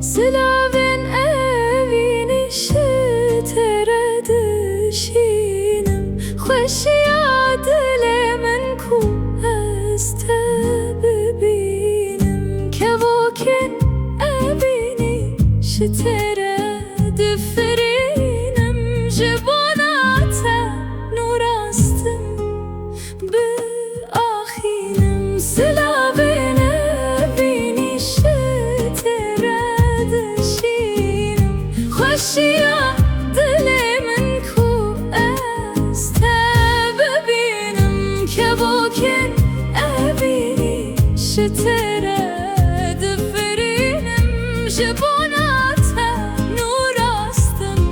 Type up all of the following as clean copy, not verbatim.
Slavin evini ştere dışinem Xoşiya dilemin ku este bibinem Kevokin evini ştere difrinem Jibonata nurastım bi ahinem Slavin evini ştere dışinem Xoşiya dilemin ku este bibinem Kevokin evini ştere difrinem Jibonata nurastım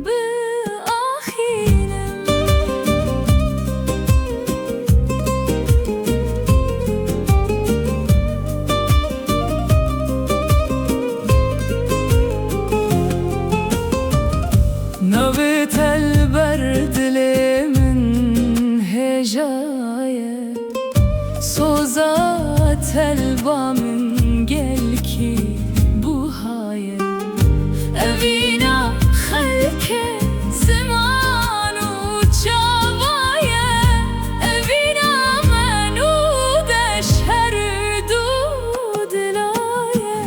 bi ahinem نویت البر دلمن هجایه سوزات البامن گل کی بوهایه اوینا خلک زمان و چاوایه اوینا منو دشهر دو دلایه